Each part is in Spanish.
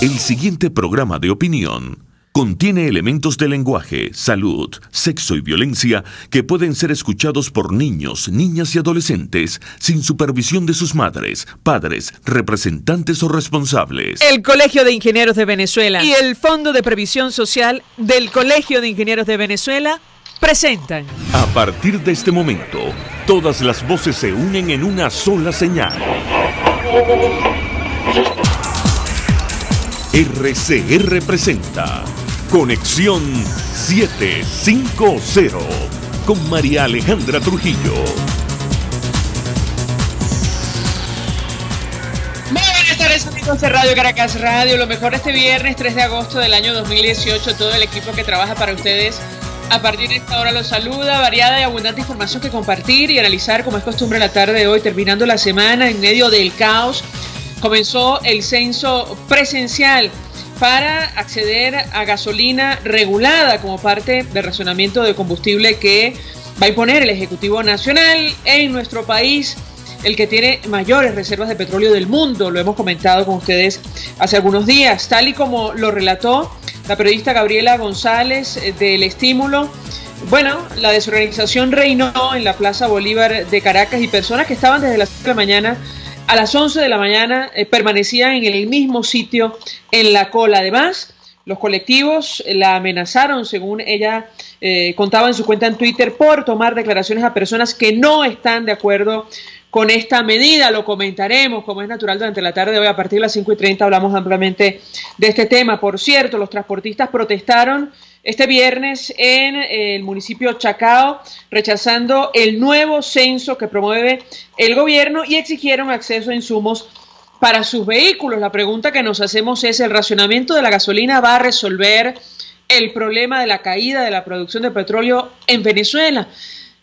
El siguiente programa de opinión contiene elementos de lenguaje, salud, sexo y violencia que pueden ser escuchados por niños, niñas y adolescentes sin supervisión de sus madres, padres, representantes o responsables. El Colegio de Ingenieros de Venezuela y el Fondo de Previsión Social del Colegio de Ingenieros de Venezuela presentan. A partir de este momento, todas las voces se unen en una sola señal. RCR presenta Conexión 750 con María Alejandra Trujillo. Muy buenas tardes, amigos de Radio Caracas Radio. Lo mejor este viernes 3 de agosto del año 2018. Todo el equipo que trabaja para ustedes a partir de esta hora los saluda. Variada y abundante información que compartir y analizar, como es costumbre la tarde de hoy, terminando la semana en medio del caos. Comenzó el censo presencial para acceder a gasolina regulada como parte del racionamiento de combustible que va a imponer el Ejecutivo Nacional en nuestro país, el que tiene mayores reservas de petróleo del mundo. Lo hemos comentado con ustedes hace algunos días, tal y como lo relató la periodista Gabriela González del Estímulo. Bueno, la desorganización reinó en la Plaza Bolívar de Caracas y personas que estaban desde las 7 de la mañana a las 11 de la mañana permanecían en el mismo sitio en la cola. Además, los colectivos la amenazaron, según ella contaba en su cuenta en Twitter, por tomar declaraciones a personas que no están de acuerdo con esta medida. Lo comentaremos, como es natural, durante la tarde de hoy. A partir de las 5:30 hablamos ampliamente de este tema. Por cierto, los transportistas protestaron este viernes en el municipio Chacao, rechazando el nuevo censo que promueve el gobierno y exigieron acceso a insumos para sus vehículos. La pregunta que nos hacemos es: ¿el racionamiento de la gasolina va a resolver el problema de la caída de la producción de petróleo en Venezuela?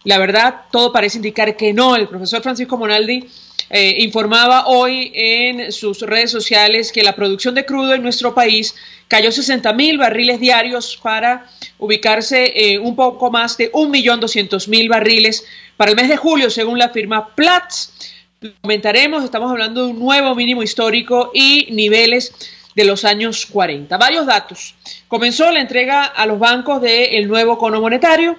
La verdad, todo parece indicar que no. El profesor Francisco Monaldi informaba hoy en sus redes sociales que la producción de crudo en nuestro país cayó 60.000 barriles diarios para ubicarse un poco más de 1.200.000 barriles para el mes de julio, según la firma Platts. Comentaremos, estamos hablando de un nuevo mínimo histórico y niveles de los años 40. Varios datos. Comenzó la entrega a los bancos del nuevo cono monetario,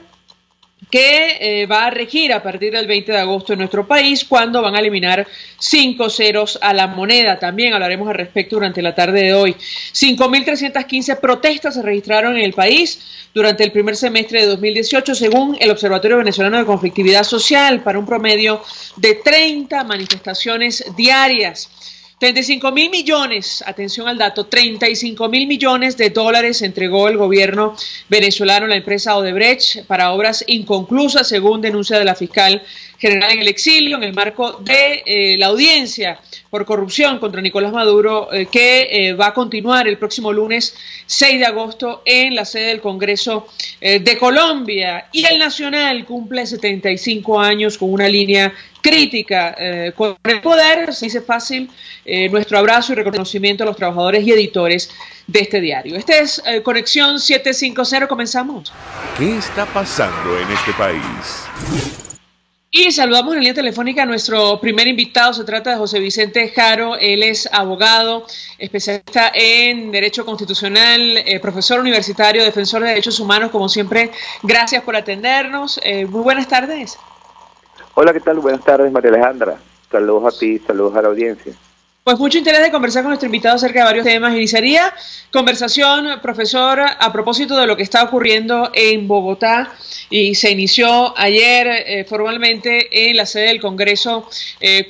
que va a regir a partir del 20 de agosto en nuestro país, cuando van a eliminar 5 ceros a la moneda. También hablaremos al respecto durante la tarde de hoy. 5.315 protestas se registraron en el país durante el primer semestre de 2018, según el Observatorio Venezolano de Conflictividad Social, para un promedio de 30 manifestaciones diarias. 35.000 millones, atención al dato, 35.000 millones de dólares entregó el gobierno venezolano a la empresa Odebrecht para obras inconclusas, según denuncia de la fiscal general en el exilio, en el marco de la audiencia por corrupción contra Nicolás Maduro, que va a continuar el próximo lunes 6 de agosto en la sede del Congreso de Colombia. Y el Nacional cumple 75 años con una línea crítica con el poder. Se dice fácil. Nuestro abrazo y reconocimiento a los trabajadores y editores de este diario. Este es Conexión 750. Comenzamos. ¿Qué está pasando en este país? Y saludamos en la línea telefónica a nuestro primer invitado. Se trata de José Vicente Jaro. Él es abogado, especialista en Derecho Constitucional, profesor universitario, defensor de derechos humanos. Como siempre, gracias por atendernos. Muy buenas tardes. Hola, ¿qué tal? Buenas tardes, María Alejandra. Saludos a ti, saludos a la audiencia. Pues mucho interés de conversar con nuestro invitado acerca de varios temas. Iniciaría conversación, profesor, a propósito de lo que está ocurriendo en Bogotá, y se inició ayer formalmente en la sede del Congreso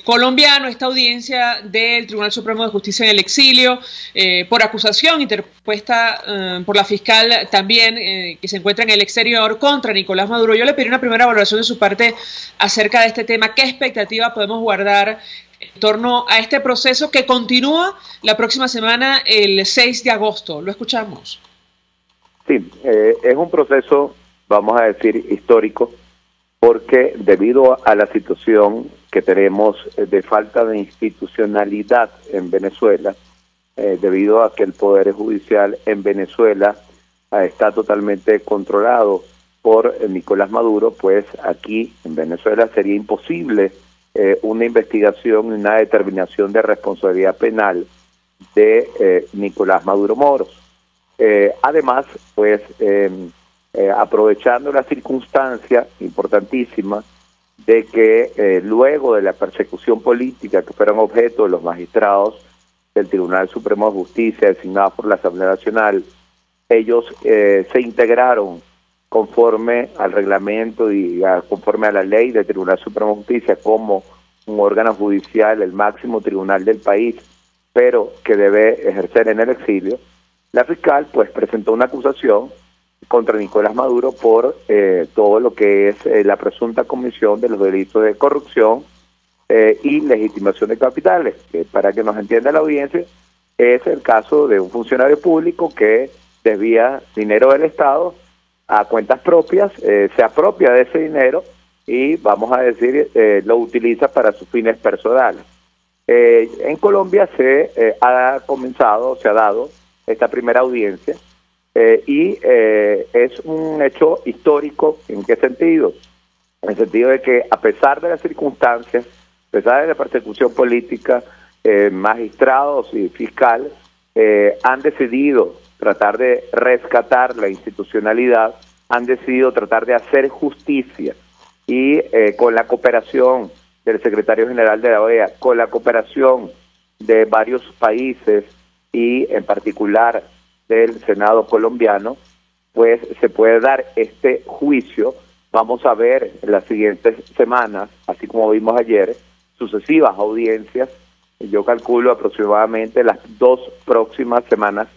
colombiano esta audiencia del Tribunal Supremo de Justicia en el exilio por acusación interpuesta por la fiscal también que se encuentra en el exterior contra Nicolás Maduro. Yo le pedí una primera valoración de su parte acerca de este tema. ¿Qué expectativa podemos guardar en torno a este proceso que continúa la próxima semana, el 6 de agosto? Lo escuchamos. Sí, es un proceso, vamos a decir, histórico, porque debido a la situación que tenemos de falta de institucionalidad en Venezuela, debido a que el Poder Judicial en Venezuela está totalmente controlado por Nicolás Maduro, pues aquí en Venezuela sería imposible una investigación y una determinación de responsabilidad penal de Nicolás Maduro Moros. Además, pues, aprovechando la circunstancia importantísima de que luego de la persecución política que fueron objeto de los magistrados del Tribunal Supremo de Justicia designados por la Asamblea Nacional, ellos se integraron conforme al reglamento y conforme a la ley del Tribunal Supremo de Justicia como un órgano judicial, el máximo tribunal del país, pero que debe ejercer en el exilio. La fiscal pues presentó una acusación contra Nicolás Maduro por todo lo que es la presunta comisión de los delitos de corrupción y legitimación de capitales, que para que nos entienda la audiencia, es el caso de un funcionario público que desvía dinero del Estado a cuentas propias, se apropia de ese dinero y, vamos a decir, lo utiliza para sus fines personales. En Colombia se ha dado esta primera audiencia y es un hecho histórico. ¿En qué sentido? En el sentido de que, a pesar de las circunstancias, a pesar de la persecución política, magistrados y fiscal han decidido tratar de rescatar la institucionalidad, han decidido tratar de hacer justicia y con la cooperación del secretario general de la OEA, con la cooperación de varios países y en particular del Senado colombiano, pues se puede dar este juicio. Vamos a ver en las siguientes semanas, así como vimos ayer, sucesivas audiencias. Yo calculo aproximadamente las 2 próximas semanas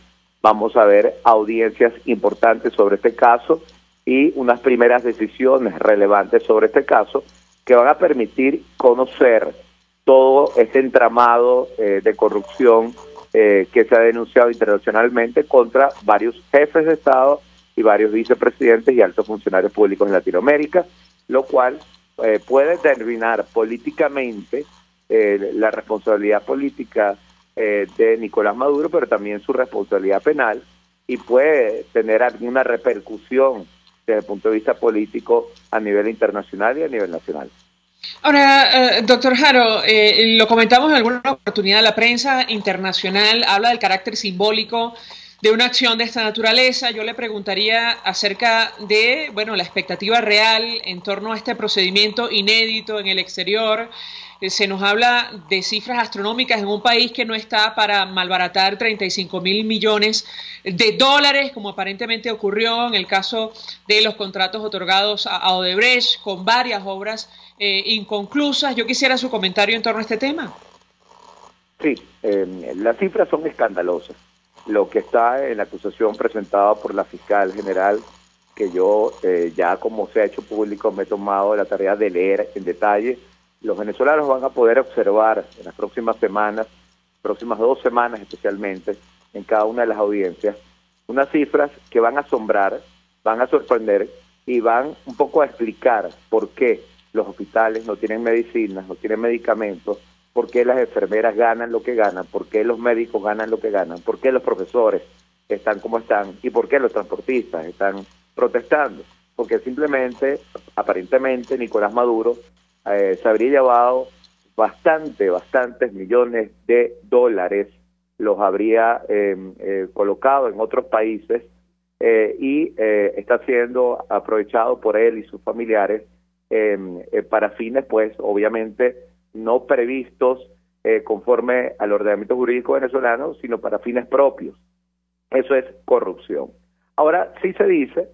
vamos a ver audiencias importantes sobre este caso y unas primeras decisiones relevantes sobre este caso que van a permitir conocer todo este entramado de corrupción que se ha denunciado internacionalmente contra varios jefes de Estado y varios vicepresidentes y altos funcionarios públicos en Latinoamérica, lo cual puede determinar políticamente la responsabilidad política de Nicolás Maduro, pero también su responsabilidad penal, y puede tener alguna repercusión desde el punto de vista político a nivel internacional y a nivel nacional. Ahora, doctor Haro, lo comentamos en alguna oportunidad, la prensa internacional habla del carácter simbólico de una acción de esta naturaleza. Yo le preguntaría acerca de, bueno, la expectativa real en torno a este procedimiento inédito en el exterior. Se nos habla de cifras astronómicas en un país que no está para malbaratar 35.000 millones de dólares, como aparentemente ocurrió en el caso de los contratos otorgados a Odebrecht, con varias obras inconclusas. Yo quisiera su comentario en torno a este tema. Sí, las cifras son escandalosas. Lo que está en la acusación presentada por la fiscal general, que yo ya como se ha hecho público me he tomado la tarea de leer en detalle. Los venezolanos van a poder observar en las próximas semanas, próximas 2 semanas especialmente, en cada una de las audiencias, unas cifras que van a asombrar, van a sorprender y van un poco a explicar por qué los hospitales no tienen medicinas, no tienen medicamentos, por qué las enfermeras ganan lo que ganan, por qué los médicos ganan lo que ganan, por qué los profesores están como están y por qué los transportistas están protestando. Porque simplemente, aparentemente, Nicolás Maduro se habría llevado bastantes millones de dólares, los habría colocado en otros países y está siendo aprovechado por él y sus familiares para fines, pues, obviamente, no previstos conforme al ordenamiento jurídico venezolano, sino para fines propios. Eso es corrupción. Ahora, sí se dice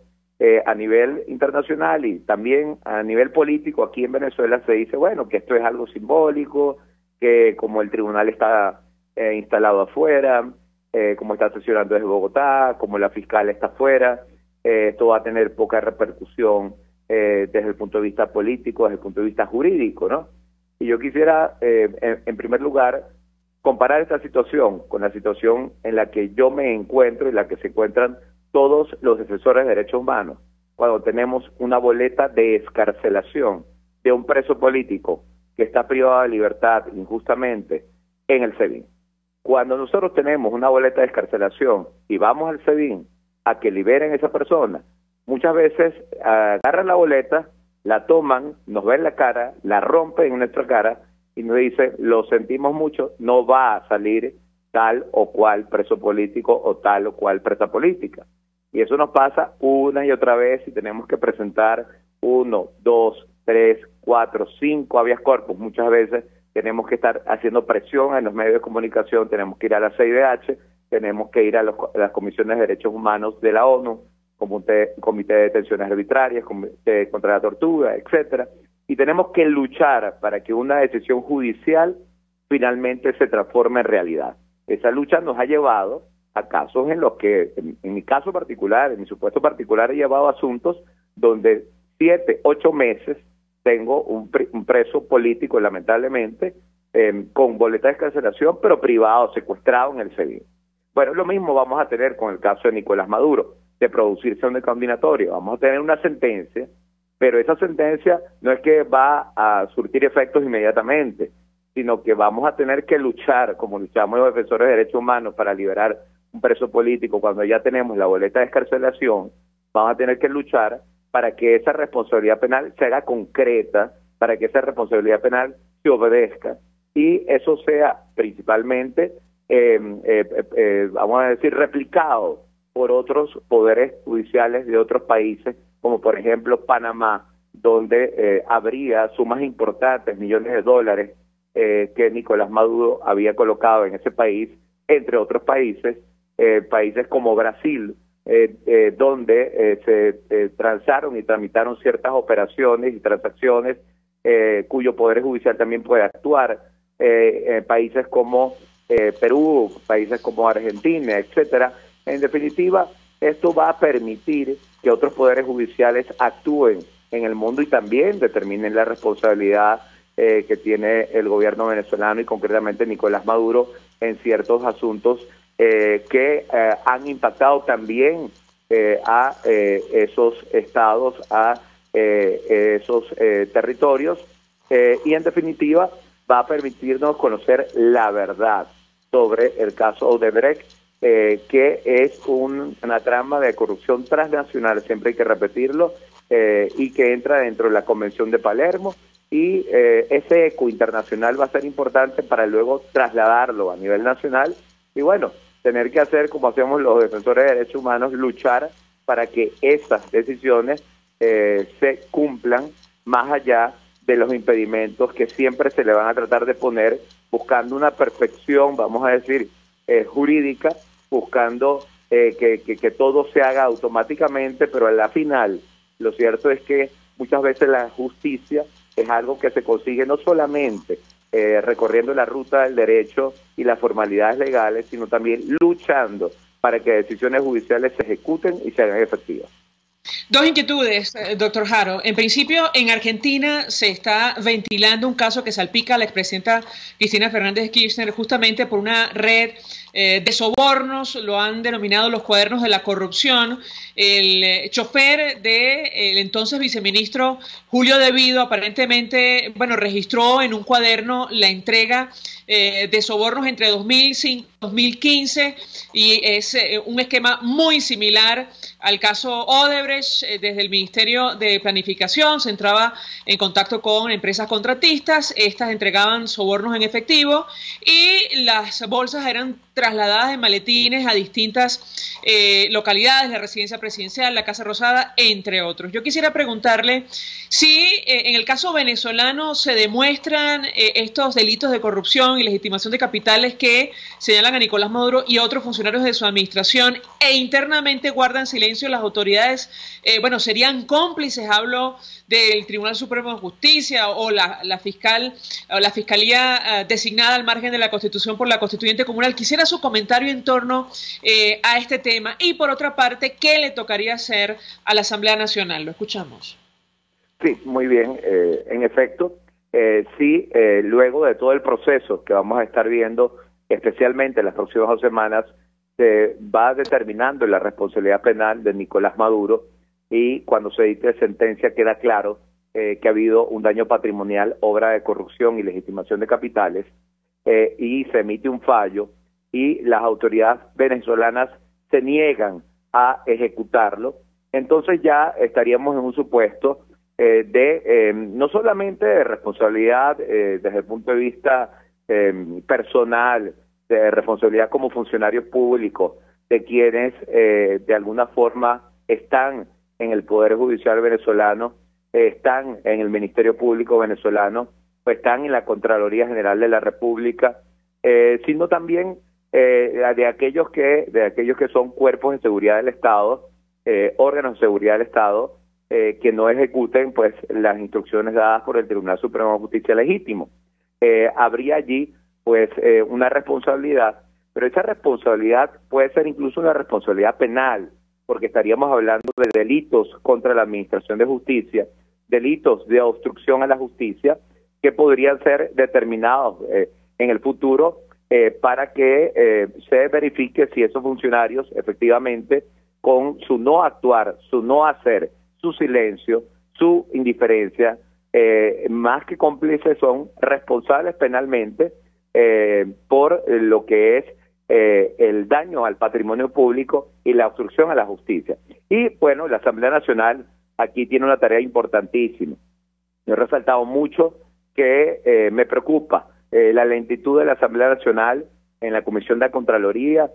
a nivel internacional y también a nivel político aquí en Venezuela se dice, bueno, que esto es algo simbólico, que como el tribunal está instalado afuera, como está sesionando desde Bogotá, como la fiscal está afuera, esto va a tener poca repercusión desde el punto de vista político, desde el punto de vista jurídico, ¿no? Y yo quisiera, en primer lugar, comparar esta situación con la situación en la que yo me encuentro y en la que se encuentran todos los defensores de derechos humanos, cuando tenemos una boleta de excarcelación de un preso político que está privado de libertad injustamente en el SEBIN. Cuando nosotros tenemos una boleta de excarcelación y vamos al SEBIN a que liberen a esa persona, muchas veces agarran la boleta, la toman, nos ven la cara, la rompen en nuestra cara y nos dicen, lo sentimos mucho, no va a salir tal o cual preso político o tal o cual presa política. Y eso nos pasa una y otra vez y tenemos que presentar 1, 2, 3, 4, 5 habeas corpus. Muchas veces tenemos que estar haciendo presión en los medios de comunicación, tenemos que ir a la CIDH, tenemos que ir a las comisiones de derechos humanos de la ONU, comité de detenciones arbitrarias, comité contra la tortura, etcétera, y tenemos que luchar para que una decisión judicial finalmente se transforme en realidad. Esa lucha nos ha llevado a casos en los que, en mi caso particular, en mi supuesto particular, he llevado asuntos donde 7, 8 meses tengo un preso político, lamentablemente, con boleta de excarcelación, pero privado, secuestrado en el SEBIN. Bueno, lo mismo vamos a tener con el caso de Nicolás Maduro, de producirse un condenatorio. Vamos a tener una sentencia, pero esa sentencia no es que va a surtir efectos inmediatamente, sino que vamos a tener que luchar, como luchamos los defensores de derechos humanos para liberar un preso político cuando ya tenemos la boleta de excarcelación. Vamos a tener que luchar para que esa responsabilidad penal se haga concreta, para que esa responsabilidad penal se obedezca, y eso sea principalmente, vamos a decir, replicado por otros poderes judiciales de otros países, como por ejemplo Panamá, donde habría sumas importantes, millones de dólares, que Nicolás Maduro había colocado en ese país, entre otros países, países como Brasil, donde se transaron y tramitaron ciertas operaciones y transacciones cuyo poder judicial también puede actuar, países como Perú, países como Argentina, etcétera. En definitiva, esto va a permitir que otros poderes judiciales actúen en el mundo y también determinen la responsabilidad que tiene el gobierno venezolano y concretamente Nicolás Maduro en ciertos asuntos que han impactado también a esos estados, a esos territorios, y en definitiva va a permitirnos conocer la verdad sobre el caso Odebrecht, que es una trama de corrupción transnacional, siempre hay que repetirlo, y que entra dentro de la Convención de Palermo, y ese eco internacional va a ser importante para luego trasladarlo a nivel nacional y bueno, tener que hacer como hacemos los defensores de derechos humanos, luchar para que esas decisiones se cumplan más allá de los impedimentos que siempre se le van a tratar de poner, buscando una perfección, vamos a decir, jurídica, buscando que todo se haga automáticamente, pero a la final lo cierto es que muchas veces la justicia es algo que se consigue no solamente recorriendo la ruta del derecho y las formalidades legales, sino también luchando para que decisiones judiciales se ejecuten y se hagan efectivas. Dos inquietudes, doctor Haro. En principio, en Argentina se está ventilando un caso que salpica a la expresidenta Cristina Fernández de Kirchner justamente por una red de sobornos, lo han denominado los cuadernos de la corrupción. El chofer del entonces viceministro Julio De Vido aparentemente, bueno, registró en un cuaderno la entrega de sobornos entre 2005 y 2015 y es un esquema muy similar al caso Odebrecht. Desde el Ministerio de Planificación se entraba en contacto con empresas contratistas, estas entregaban sobornos en efectivo y las bolsas eran trasladadas en maletines a distintas localidades, la residencia presidencial, la Casa Rosada, entre otros. Yo quisiera preguntarle si en el caso venezolano se demuestran estos delitos de corrupción y legitimación de capitales que señalan a Nicolás Maduro y otros funcionarios de su administración e internamente guardan silencio las autoridades, bueno, serían cómplices, hablo del Tribunal Supremo de Justicia o la fiscalía designada al margen de la Constitución por la Constituyente Comunal. Quisiera su comentario en torno a este tema y por otra parte, ¿qué le tocaría hacer a la Asamblea Nacional? Lo escuchamos. Sí, muy bien. En efecto, sí, luego de todo el proceso que vamos a estar viendo, especialmente en las próximas 2 semanas, se va determinando la responsabilidad penal de Nicolás Maduro y cuando se dicte sentencia queda claro que ha habido un daño patrimonial, obra de corrupción y legitimación de capitales, y se emite un fallo y las autoridades venezolanas se niegan a ejecutarlo. Entonces ya estaríamos en un supuesto no solamente de responsabilidad desde el punto de vista personal de responsabilidad como funcionarios públicos, de quienes de alguna forma están en el Poder Judicial venezolano, están en el Ministerio Público venezolano, están en la Contraloría General de la República, sino también de aquellos que son cuerpos de seguridad del Estado, órganos de seguridad del Estado, que no ejecuten pues las instrucciones dadas por el Tribunal Supremo de Justicia Legítimo. Habría allí pues una responsabilidad, pero esa responsabilidad puede ser incluso una responsabilidad penal, porque estaríamos hablando de delitos contra la administración de justicia, delitos de obstrucción a la justicia, que podrían ser determinados en el futuro para que se verifique si esos funcionarios efectivamente, con su no actuar, su no hacer, su silencio, su indiferencia, más que cómplices, son responsables penalmente por lo que es el daño al patrimonio público y la obstrucción a la justicia. Y bueno, la Asamblea Nacional aquí tiene una tarea importantísima. Yo he resaltado mucho que me preocupa la lentitud de la Asamblea Nacional en la Comisión de Contraloría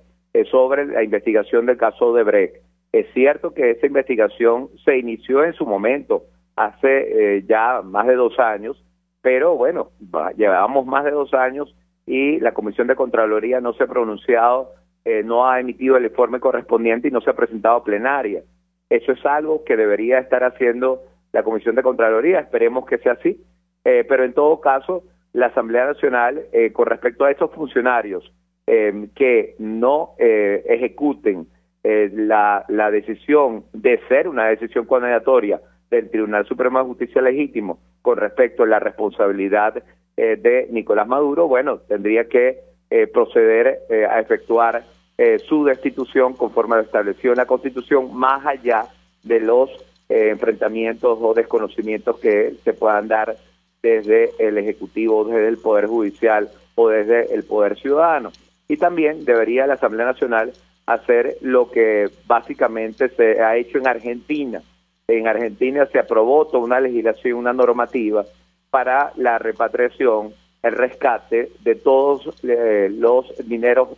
sobre la investigación del caso Odebrecht. Es cierto que esa investigación se inició en su momento, hace ya más de 2 años, pero bueno, llevábamos más de 2 años y la Comisión de Contraloría no se ha pronunciado, no ha emitido el informe correspondiente y no se ha presentado a plenaria. Eso es algo que debería estar haciendo la Comisión de Contraloría, esperemos que sea así, pero en todo caso, la Asamblea Nacional, con respecto a esos funcionarios que no ejecuten la decisión de ser una decisión condenatoria del Tribunal Supremo de Justicia Legítimo con respecto a la responsabilidad de Nicolás Maduro, bueno, tendría que proceder a efectuar su destitución conforme a lo establecido en la Constitución, más allá de los enfrentamientos o desconocimientos que se puedan dar desde el Ejecutivo, desde el Poder Judicial o desde el Poder Ciudadano. Y también debería la Asamblea Nacional hacer lo que básicamente se ha hecho en Argentina. En Argentina se aprobó toda una legislación, una normativa para la repatriación, el rescate de todos los dineros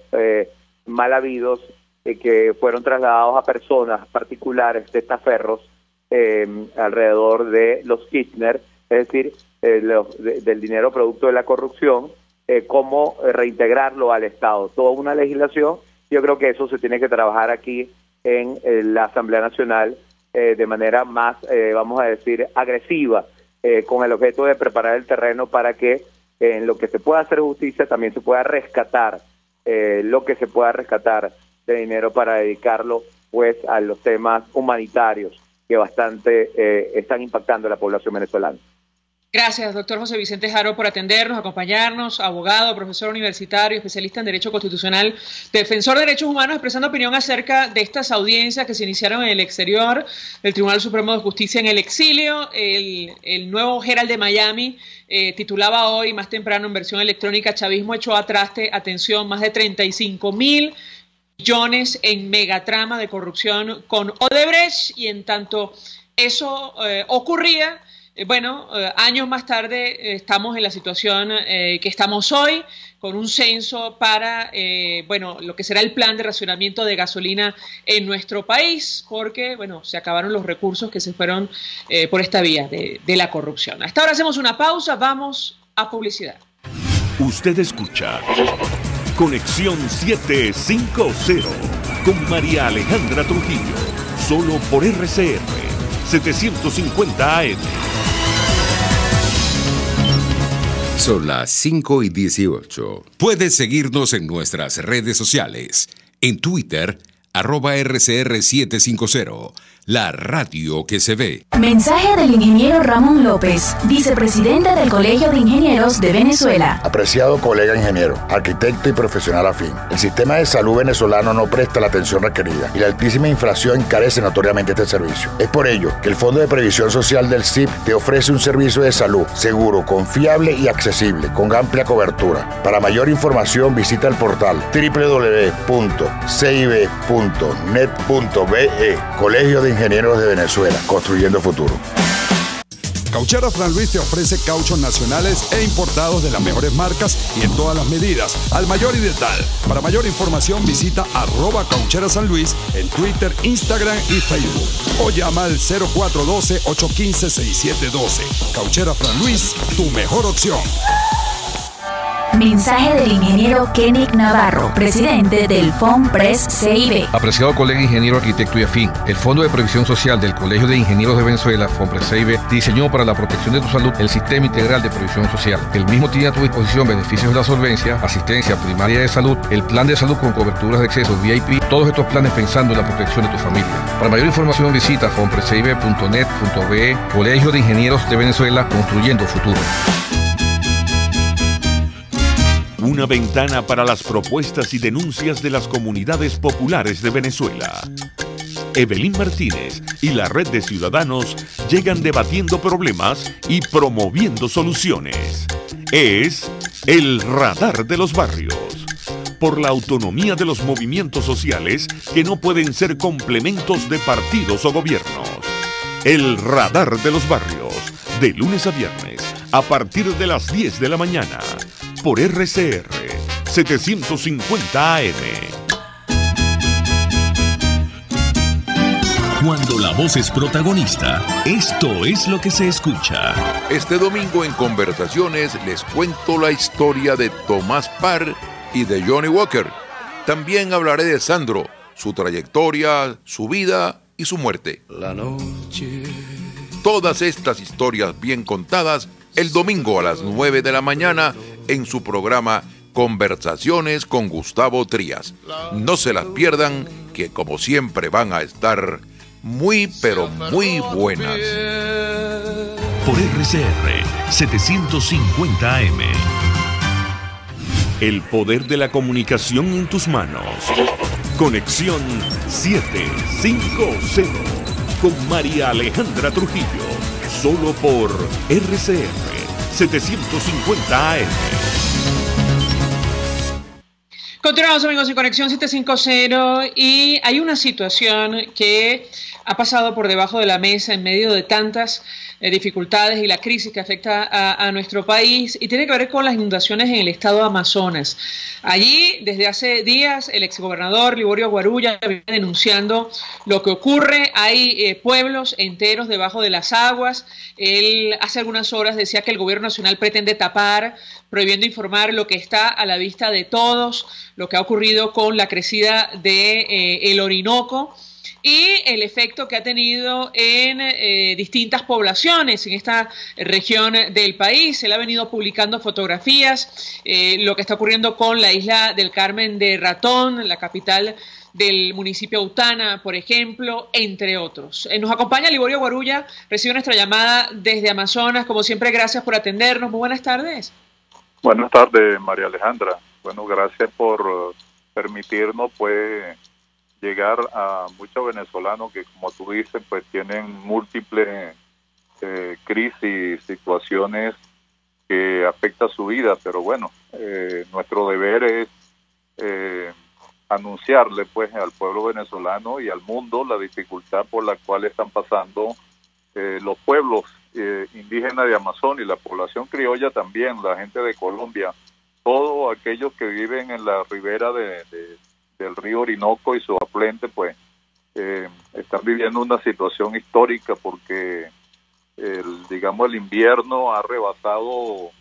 mal habidos que fueron trasladados a personas particulares, testaferros, alrededor de los Kirchner, es decir, del dinero producto de la corrupción, cómo reintegrarlo al Estado. Toda una legislación. Yo creo que eso se tiene que trabajar aquí en la Asamblea Nacional de manera más, vamos a decir, agresiva, con el objeto de preparar el terreno para que en lo que se pueda hacer justicia también se pueda rescatar lo que se pueda rescatar de dinero para dedicarlo pues a los temas humanitarios que bastante están impactando a la población venezolana. Gracias, doctor José Vicente Jaro, por atendernos, acompañarnos, abogado, profesor universitario, especialista en Derecho Constitucional, defensor de derechos humanos, expresando opinión acerca de estas audiencias que se iniciaron en el exterior, del Tribunal Supremo de Justicia en el exilio. El nuevo Herald de Miami titulaba hoy, más temprano en versión electrónica, Chavismo echó a traste, atención, más de 35.000 millones en megatrama de corrupción con Odebrecht, y en tanto eso ocurría, años más tarde estamos en la situación que estamos hoy, con un censo para, lo que será el plan de racionamiento de gasolina en nuestro país, porque, se acabaron los recursos que se fueron por esta vía de la corrupción. Hasta ahora hacemos una pausa, vamos a publicidad. Usted escucha Conexión 750 con María Alejandra Trujillo, solo por RCR 750 AM. Son las 5:18. Puedes seguirnos en nuestras redes sociales. En Twitter, @RCR750. La radio que se ve. Mensaje del ingeniero Ramón López, vicepresidente del Colegio de Ingenieros de Venezuela. Apreciado colega ingeniero, arquitecto y profesional afín, el sistema de salud venezolano no presta la atención requerida y la altísima inflación encarece notoriamente este servicio. Es por ello que el Fondo de Previsión Social del CIP te ofrece un servicio de salud seguro, confiable y accesible, con amplia cobertura. Para mayor información visita el portal www.cib.net.be. Colegio de Ingenieros de Venezuela, construyendo futuro. Cauchera Fran Luis te ofrece cauchos nacionales e importados de las mejores marcas y en todas las medidas, al mayor y de tal. Para mayor información visita @Cauchera San Luis en Twitter, Instagram y Facebook. O llama al 0412-815-6712. Cauchera Fran Luis, tu mejor opción. Mensaje del ingeniero Kenick Navarro, presidente del FOMPRES CIB. Apreciado colega ingeniero, arquitecto y afín, el Fondo de Previsión Social del Colegio de Ingenieros de Venezuela, FOMPRES CIB, diseñó para la protección de tu salud el Sistema Integral de Previsión Social. El mismo tiene a tu disposición beneficios de la solvencia, asistencia primaria de salud, el plan de salud con coberturas de acceso VIP, todos estos planes pensando en la protección de tu familia. Para mayor información visita fomprescib.net.be. Colegio de Ingenieros de Venezuela, construyendo futuro. Una ventana para las propuestas y denuncias de las comunidades populares de Venezuela. Evelyn Martínez y la Red de Ciudadanos llegan debatiendo problemas y promoviendo soluciones. Es el Radar de los Barrios. Por la autonomía de los movimientos sociales que no pueden ser complementos de partidos o gobiernos. El Radar de los Barrios, de lunes a viernes, a partir de las 10 de la mañana. Por RCR 750 AM. Cuando la voz es protagonista, esto es lo que se escucha. Este domingo en Conversaciones les cuento la historia de Tomás Parr y de Johnny Walker. También hablaré de Sandro, su trayectoria, su vida y su muerte. La noche. Todas estas historias bien contadas el domingo a las 9 de la mañana en su programa Conversaciones con Gustavo Trías. No se las pierdan, que como siempre van a estar muy pero muy buenas. Por RCR 750 AM. El poder de la comunicación en tus manos. Conexión 750 con María Alejandra Trujillo. Solo por RCR 750 AM. Continuamos, amigos, en Conexión 750 y hay una situación que ha pasado por debajo de la mesa en medio de tantas dificultades y la crisis que afecta a nuestro país, y tiene que ver con las inundaciones en el estado de Amazonas. Allí, desde hace días, el exgobernador Liborio Guarulla viene denunciando lo que ocurre. Hay pueblos enteros debajo de las aguas. Él hace algunas horas decía que el gobierno nacional pretende tapar, prohibiendo informar lo que está a la vista de todos, lo que ha ocurrido con la crecida de el Orinoco y el efecto que ha tenido en distintas poblaciones en esta región del país. Él ha venido publicando fotografías, lo que está ocurriendo con la isla del Carmen de Ratón, la capital del municipio Autana, por ejemplo, entre otros. Nos acompaña Liborio Guarulla, recibe nuestra llamada desde Amazonas. Como siempre, gracias por atendernos. Muy buenas tardes. Buenas tardes, María Alejandra. Bueno, gracias por permitirnos, pues, llegar a muchos venezolanos que, como tú dices, pues tienen múltiples crisis, situaciones que afectan su vida, pero bueno, nuestro deber es anunciarle, pues, al pueblo venezolano y al mundo la dificultad por la cual están pasando los pueblos indígenas de Amazon y la población criolla también, la gente de Colombia, todos aquellos que viven en la ribera del río Orinoco y su afluente, pues están viviendo una situación histórica porque el invierno ha rebasado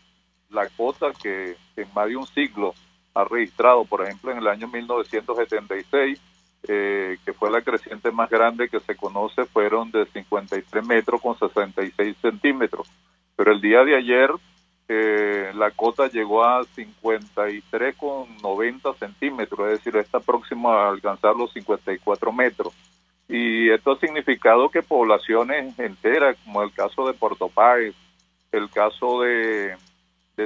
la cota que en más de un siglo ha registrado. Por ejemplo, en el año 1976, que fue la creciente más grande que se conoce, fueron de 53 metros con 66 centímetros. Pero el día de ayer la cota llegó a 53 con 90 centímetros, es decir, está próximo a alcanzar los 54 metros. Y esto ha significado que poblaciones enteras, como el caso de Puerto Páez, el caso de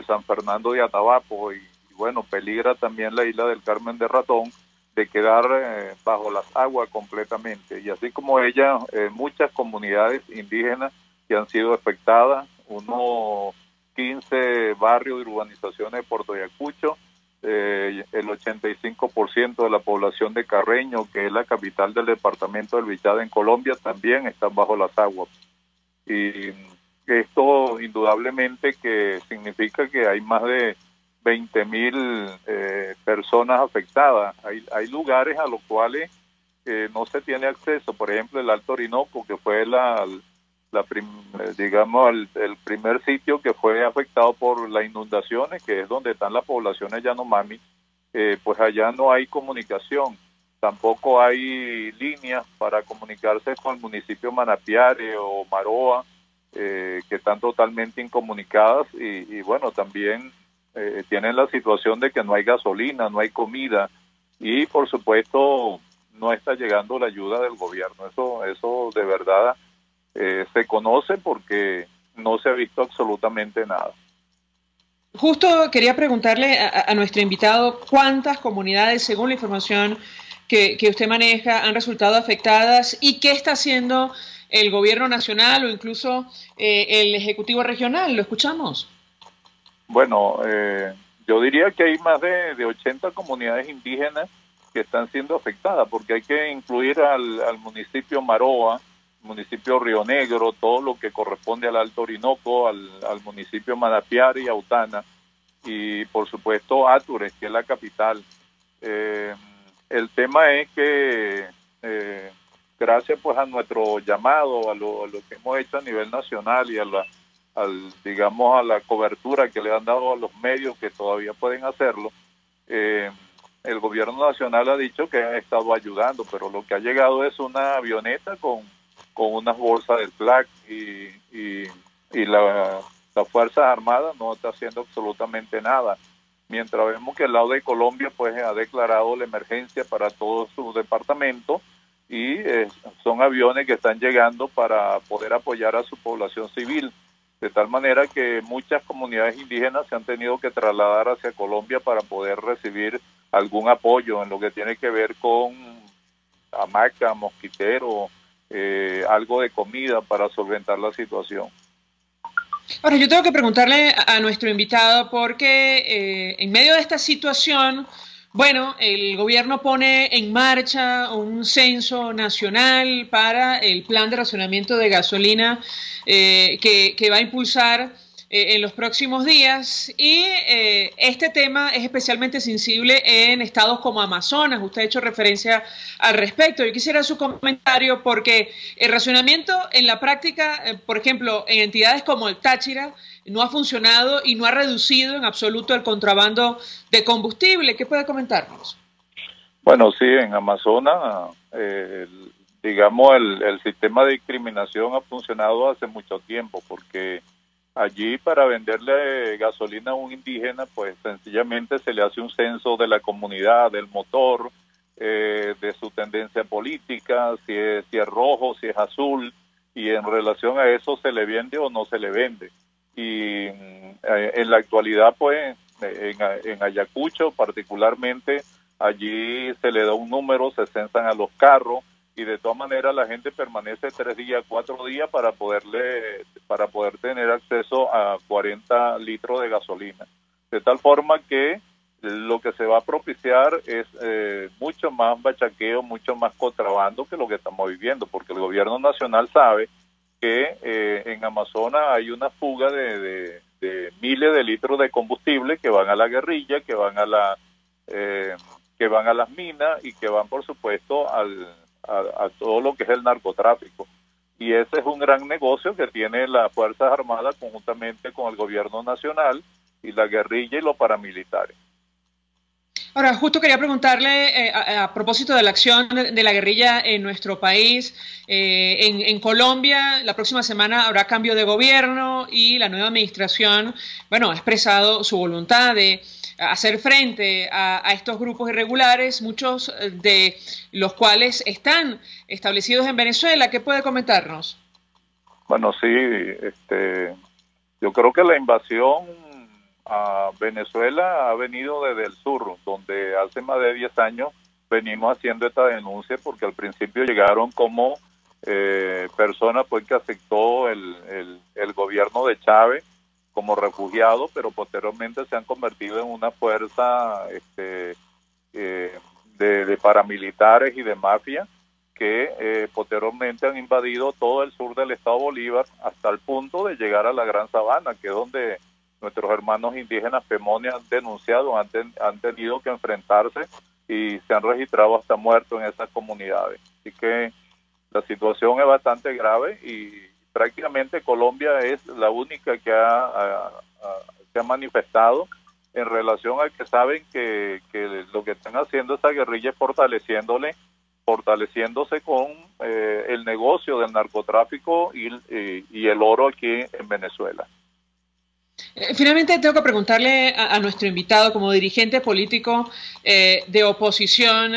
San Fernando de Atabapo y bueno, peligra también la isla del Carmen de Ratón de quedar bajo las aguas completamente. Y así como ella, muchas comunidades indígenas que han sido afectadas, unos 15 barrios de urbanizaciones de Puerto Ayacucho, el 85% de la población de Carreño, que es la capital del departamento del Bichada en Colombia, también están bajo las aguas. Y esto indudablemente que significa que hay más de 20.000 personas afectadas. Hay lugares a los cuales no se tiene acceso, por ejemplo el Alto Orinoco, que fue el primer sitio que fue afectado por las inundaciones, que es donde están las poblaciones Yanomami. Pues allá no hay comunicación, tampoco hay líneas para comunicarse con el municipio Manapiare o Maroa, que están totalmente incomunicadas, y bueno, también tienen la situación de que no hay gasolina, no hay comida, y por supuesto no está llegando la ayuda del gobierno. Eso de verdad se conoce porque no se ha visto absolutamente nada. Justo quería preguntarle a nuestro invitado cuántas comunidades, según la información que usted maneja, han resultado afectadas y qué está haciendo el gobierno nacional o incluso el ejecutivo regional. ¿Lo escuchamos? Bueno, yo diría que hay más de 80 comunidades indígenas que están siendo afectadas, porque hay que incluir al municipio Maroa, municipio Río Negro, todo lo que corresponde al Alto Orinoco, al municipio Manapiare y Autana, y por supuesto Atures, que es la capital. El tema es que gracias pues a nuestro llamado, a lo que hemos hecho a nivel nacional y a la cobertura que le han dado a los medios que todavía pueden hacerlo, el gobierno nacional ha dicho que ha estado ayudando, pero lo que ha llegado es una avioneta con unas bolsas de FLAC y las Fuerzas Armadas no está haciendo absolutamente nada. Mientras vemos que el lado de Colombia pues ha declarado la emergencia para todo su departamento y son aviones que están llegando para poder apoyar a su población civil, de tal manera que muchas comunidades indígenas se han tenido que trasladar hacia Colombia para poder recibir algún apoyo en lo que tiene que ver con hamaca, mosquitero, algo de comida para solventar la situación. Ahora, yo tengo que preguntarle a nuestro invitado porque en medio de esta situación, bueno, el gobierno pone en marcha un censo nacional para el plan de racionamiento de gasolina que va a impulsar en los próximos días, y este tema es especialmente sensible en estados como Amazonas. Usted ha hecho referencia al respecto. Yo quisiera su comentario porque el racionamiento en la práctica, por ejemplo, en entidades como el Táchira, no ha funcionado y no ha reducido en absoluto el contrabando de combustible. ¿Qué puede comentarnos? Bueno, sí, en Amazonas, digamos, el sistema de discriminación ha funcionado hace mucho tiempo, porque allí para venderle gasolina a un indígena, pues sencillamente se le hace un censo de la comunidad, del motor, de su tendencia política, si es rojo, si es azul, y en relación a eso se le vende o no se le vende. Y en la actualidad, pues, en Ayacucho particularmente, allí se le da un número, se censan a los carros, y de todas maneras la gente permanece 3 días, 4 días para poder tener acceso a 40 litros de gasolina. De tal forma que lo que se va a propiciar es mucho más bachaqueo, mucho más contrabando que lo que estamos viviendo, porque el gobierno nacional sabe que en Amazonas hay una fuga de miles de litros de combustible que van a la guerrilla, que van a las minas y que van, por supuesto, a todo lo que es el narcotráfico. Y ese es un gran negocio que tiene las Fuerzas Armadas conjuntamente con el gobierno nacional y la guerrilla y los paramilitares. Ahora, justo quería preguntarle a propósito de la acción de la guerrilla en nuestro país. En Colombia, la próxima semana habrá cambio de gobierno y la nueva administración, bueno, ha expresado su voluntad de hacer frente a estos grupos irregulares, muchos de los cuales están establecidos en Venezuela. ¿Qué puede comentarnos? Bueno, sí, yo creo que la invasión a Venezuela ha venido desde el sur, donde hace más de 10 años venimos haciendo esta denuncia, porque al principio llegaron como personas pues que aceptó el gobierno de Chávez como refugiados, pero posteriormente se han convertido en una fuerza de paramilitares y de mafia que posteriormente han invadido todo el sur del estado Bolívar hasta el punto de llegar a la Gran Sabana, que es donde nuestros hermanos indígenas Pemoni han denunciado, han tenido que enfrentarse y se han registrado hasta muertos en esas comunidades. Así que la situación es bastante grave y prácticamente Colombia es la única que se ha manifestado en relación a que saben que lo que están haciendo esa guerrilla es fortaleciéndose con el negocio del narcotráfico y el oro aquí en Venezuela. Finalmente tengo que preguntarle a nuestro invitado como dirigente político de oposición,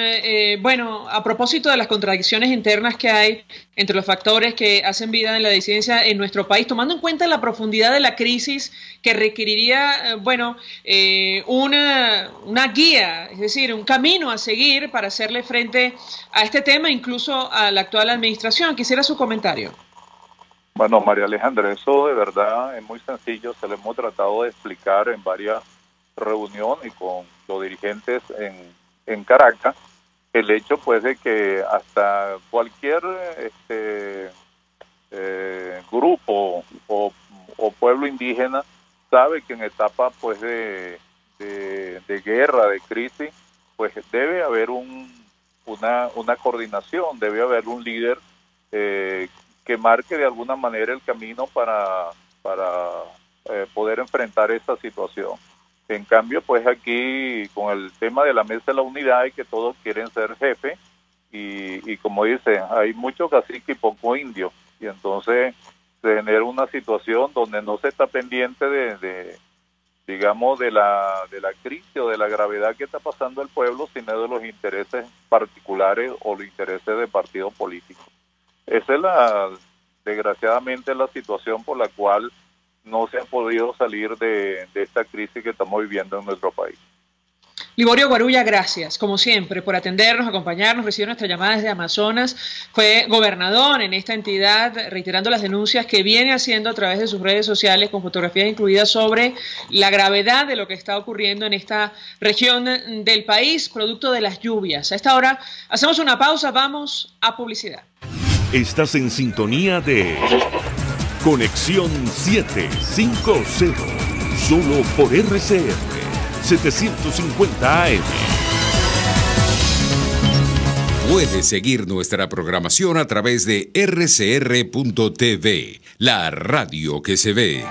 bueno, a propósito de las contradicciones internas que hay entre los factores que hacen vida en la disidencia en nuestro país, tomando en cuenta la profundidad de la crisis que requeriría, una guía, es decir, un camino a seguir para hacerle frente a este tema, incluso a la actual administración. Quisiera su comentario. Bueno, María Alejandra, eso de verdad es muy sencillo, se lo hemos tratado de explicar en varias reuniones con los dirigentes en Caracas, el hecho pues de que hasta cualquier grupo o pueblo indígena sabe que en etapa pues de guerra, de crisis, pues debe haber una coordinación, debe haber un líder que marque de alguna manera el camino para poder enfrentar esta situación. En cambio, pues aquí con el tema de la mesa de la unidad y que todos quieren ser jefe y como dice, hay mucho cacique y poco indio, y entonces se genera una situación donde no se está pendiente de la crisis o de la gravedad que está pasando el pueblo, sino de los intereses particulares o los intereses de partidos políticos. Esa es desgraciadamente la situación por la cual no se ha podido salir de esta crisis que estamos viviendo en nuestro país. Liborio Guarulla, gracias, como siempre, por atendernos, acompañarnos, recibir nuestra llamada desde Amazonas. Fue gobernador en esta entidad, reiterando las denuncias que viene haciendo a través de sus redes sociales, con fotografías incluidas, sobre la gravedad de lo que está ocurriendo en esta región del país, producto de las lluvias. A esta hora hacemos una pausa, vamos a publicidad. Estás en sintonía de Conexión 750, solo por RCR 750 AM. Puedes seguir nuestra programación a través de rcr.tv, la radio que se ve.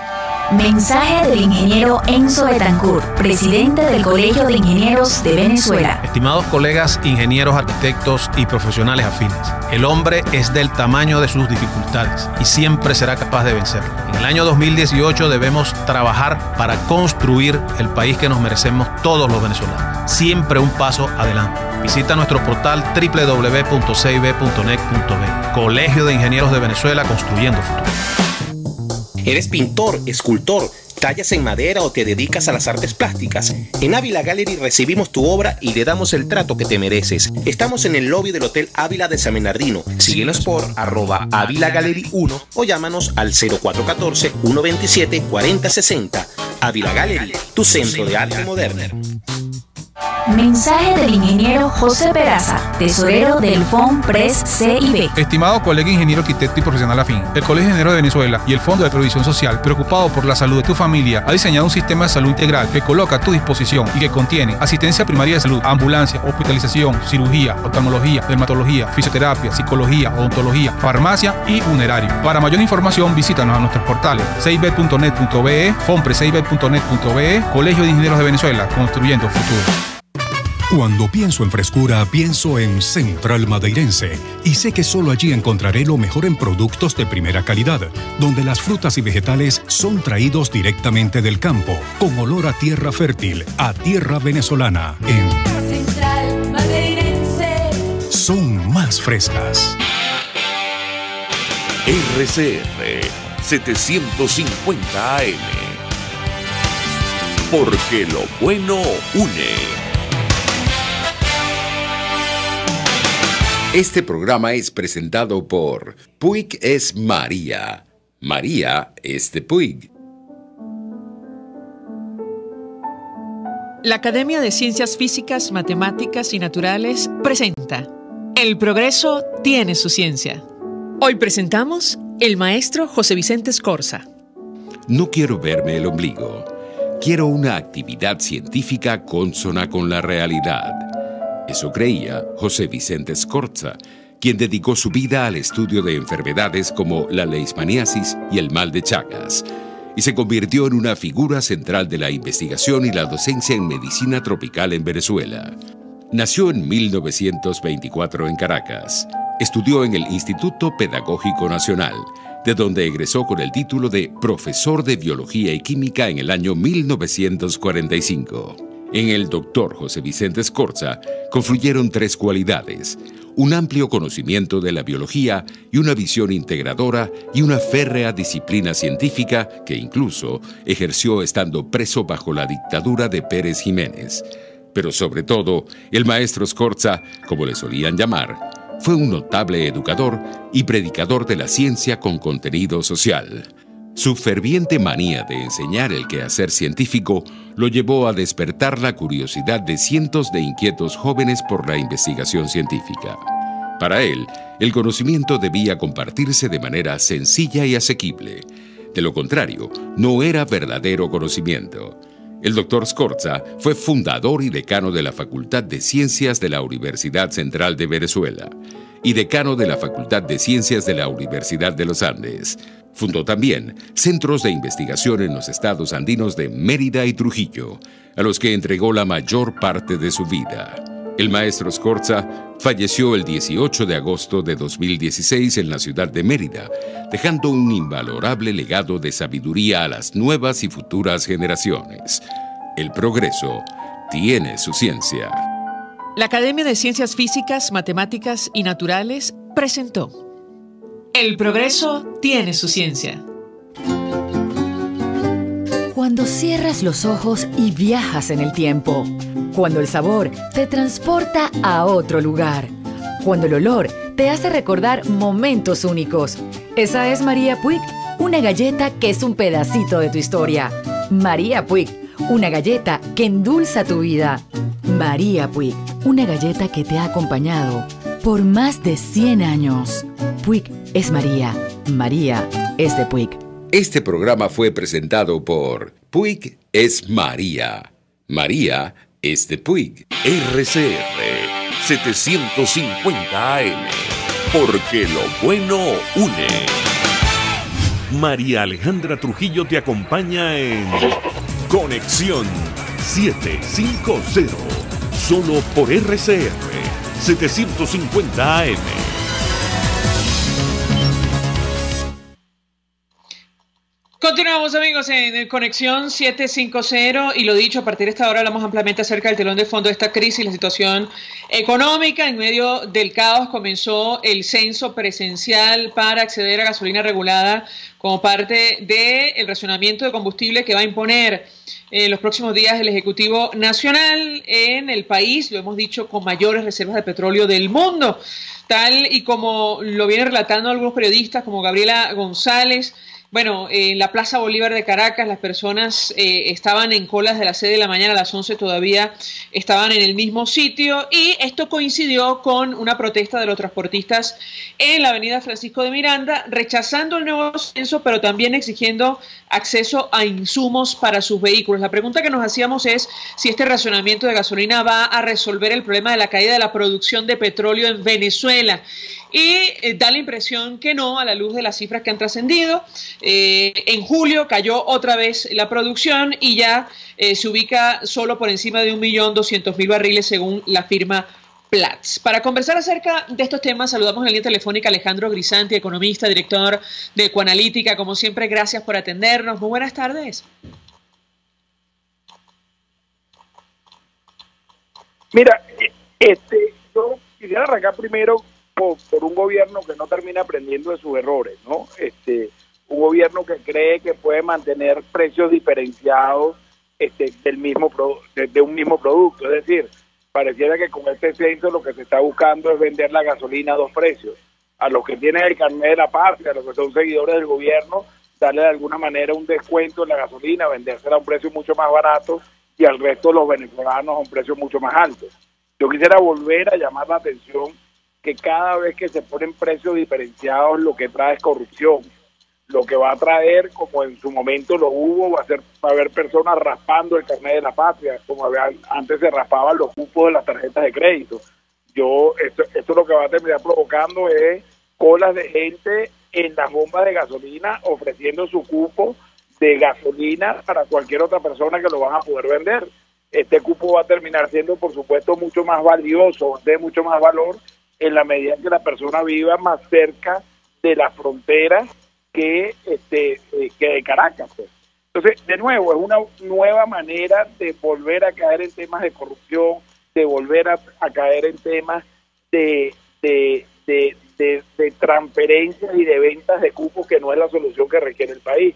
Mensaje del ingeniero Enzo Betancourt, presidente del Colegio de Ingenieros de Venezuela. Estimados colegas, ingenieros, arquitectos y profesionales afines, el hombre es del tamaño de sus dificultades y siempre será capaz de vencerlo. En el año 2018 debemos trabajar para construir el país que nos merecemos todos los venezolanos. Siempre un paso adelante. Visita nuestro portal www.cib.net.be. Colegio de Ingenieros de Venezuela, construyendo futuro. ¿Eres pintor, escultor, tallas en madera o te dedicas a las artes plásticas? En Ávila Gallery recibimos tu obra y le damos el trato que te mereces. Estamos en el lobby del Hotel Ávila de San Bernardino. Síguenos por @AvilaGallery1 o llámanos al 0414-127-4060. Ávila Gallery, tu centro de arte moderno. Mensaje del ingeniero José Peraza, tesorero del FONPRES CIB. Estimado colega ingeniero, arquitecto y profesional afín, el Colegio de Ingenieros de Venezuela y el Fondo de Previsión Social, preocupado por la salud de tu familia, ha diseñado un sistema de salud integral que coloca a tu disposición y que contiene asistencia primaria de salud, ambulancia, hospitalización, cirugía, oftalmología, dermatología, fisioterapia, psicología, odontología, farmacia y funerario. Para mayor información, visítanos a nuestros portales cib.net.be, fonprescib.net.be, Colegio de Ingenieros de Venezuela, construyendo futuro. Cuando pienso en frescura, pienso en Central Madeirense. Y sé que solo allí encontraré lo mejor en productos de primera calidad, donde las frutas y vegetales son traídos directamente del campo, con olor a tierra fértil, a tierra venezolana. En Central Madeirense son más frescas. RCR 750 AM. Porque lo bueno une. Este programa es presentado por Puig es María. María es de Puig. La Academia de Ciencias Físicas, Matemáticas y Naturales presenta El Progreso tiene su ciencia. Hoy presentamos el maestro José Vicente Scorza. No quiero verme el ombligo. Quiero una actividad científica consona con la realidad. Eso creía José Vicente Scorza, quien dedicó su vida al estudio de enfermedades como la leishmaniasis y el mal de Chagas, y se convirtió en una figura central de la investigación y la docencia en medicina tropical en Venezuela. Nació en 1924 en Caracas. Estudió en el Instituto Pedagógico Nacional, de donde egresó con el título de Profesor de Biología y Química en el año 1945. En el doctor José Vicente Scorza confluyeron tres cualidades: un amplio conocimiento de la biología y una visión integradora y una férrea disciplina científica que incluso ejerció estando preso bajo la dictadura de Pérez Jiménez. Pero sobre todo, el maestro Scorza, como le solían llamar, fue un notable educador y predicador de la ciencia con contenido social. Su ferviente manía de enseñar el quehacer científico lo llevó a despertar la curiosidad de cientos de inquietos jóvenes por la investigación científica. Para él, el conocimiento debía compartirse de manera sencilla y asequible. De lo contrario, no era verdadero conocimiento. El doctor Scorza fue fundador y decano de la Facultad de Ciencias de la Universidad Central de Venezuela y decano de la Facultad de Ciencias de la Universidad de los Andes. Fundó también centros de investigación en los estados andinos de Mérida y Trujillo, a los que entregó la mayor parte de su vida. El maestro Scorza falleció el 18 de agosto de 2016 en la ciudad de Mérida, dejando un invalorable legado de sabiduría a las nuevas y futuras generaciones. El progreso tiene su ciencia. La Academia de Ciencias Físicas, Matemáticas y Naturales presentó El progreso tiene su ciencia. Cuando cierras los ojos y viajas en el tiempo. Cuando el sabor te transporta a otro lugar. Cuando el olor te hace recordar momentos únicos. Esa es María Puig, una galleta que es un pedacito de tu historia. María Puig, una galleta que endulza tu vida. María Puig, una galleta que te ha acompañado por más de 100 años. Puig es María. María es de Puig. Este programa fue presentado por Puig es María. María es de Puig. RCR 750 AM, porque lo bueno une. María Alejandra Trujillo te acompaña en Conexión 750, solo por RCR 750 AM. Continuamos, amigos, en Conexión 750 y lo dicho, a partir de esta hora hablamos ampliamente acerca del telón de fondo de esta crisis, la situación económica. En medio del caos comenzó el censo presencial para acceder a gasolina regulada como parte del racionamiento de combustible que va a imponer en los próximos días el Ejecutivo Nacional en el país, lo hemos dicho, con mayores reservas de petróleo del mundo, tal y como lo vienen relatando algunos periodistas como Gabriela González. Bueno, en la Plaza Bolívar de Caracas las personas estaban en colas de las 6 de la mañana a las 11 todavía estaban en el mismo sitio, y esto coincidió con una protesta de los transportistas en la avenida Francisco de Miranda, rechazando el nuevo censo, pero también exigiendo acceso a insumos para sus vehículos. La pregunta que nos hacíamos es si este racionamiento de gasolina va a resolver el problema de la caída de la producción de petróleo en Venezuela. Y da la impresión que no, a la luz de las cifras que han trascendido. En julio cayó otra vez la producción y ya se ubica solo por encima de 1.200.000 barriles según la firma Platts. Para conversar acerca de estos temas, saludamos en la línea telefónica a Alejandro Grisanti, economista, director de Ecoanalítica. Como siempre, gracias por atendernos. Muy buenas tardes. Mira, yo quisiera arrancar primero por un gobierno que no termina aprendiendo de sus errores, ¿no? Un gobierno que cree que puede mantener precios diferenciados de un mismo producto. Es decir, pareciera que con este censo lo que se está buscando es vender la gasolina a dos precios. A los que tienen el carnet de la patria, a los que son seguidores del gobierno, darle de alguna manera un descuento en la gasolina, vendérsela a un precio mucho más barato, y al resto de los venezolanos a un precio mucho más alto. Yo quisiera volver a llamar la atención que cada vez que se ponen precios diferenciados lo que trae es corrupción. Lo que va a traer, como en su momento lo hubo, va a haber personas raspando el carnet de la patria, como antes se raspaban los cupos de las tarjetas de crédito. Esto lo que va a terminar provocando es colas de gente en las bombas de gasolina ofreciendo su cupo de gasolina para cualquier otra persona que lo van a poder vender. Este cupo va a terminar siendo, por supuesto, mucho más valioso, de mucho más valor en la medida que la persona viva más cerca de las fronteras que de Caracas, pues. Entonces, de nuevo, es una nueva manera de volver a caer en temas de corrupción, de volver a caer en temas de transferencias y de ventas de cupos, que no es la solución que requiere el país.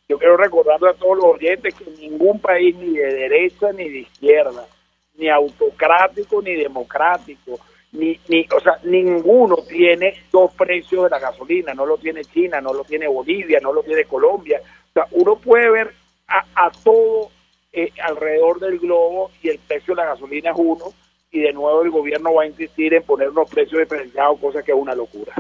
Yo quiero recordarle a todos los oyentes que ningún país, ni de derecha ni de izquierda, ni autocrático ni democrático, o sea, ninguno tiene dos precios de la gasolina. No lo tiene China, no lo tiene Bolivia, no lo tiene Colombia. O sea, uno puede ver a todo alrededor del globo y el precio de la gasolina es uno, y de nuevo el gobierno va a insistir en poner unos precios diferenciados, cosa que es una locura.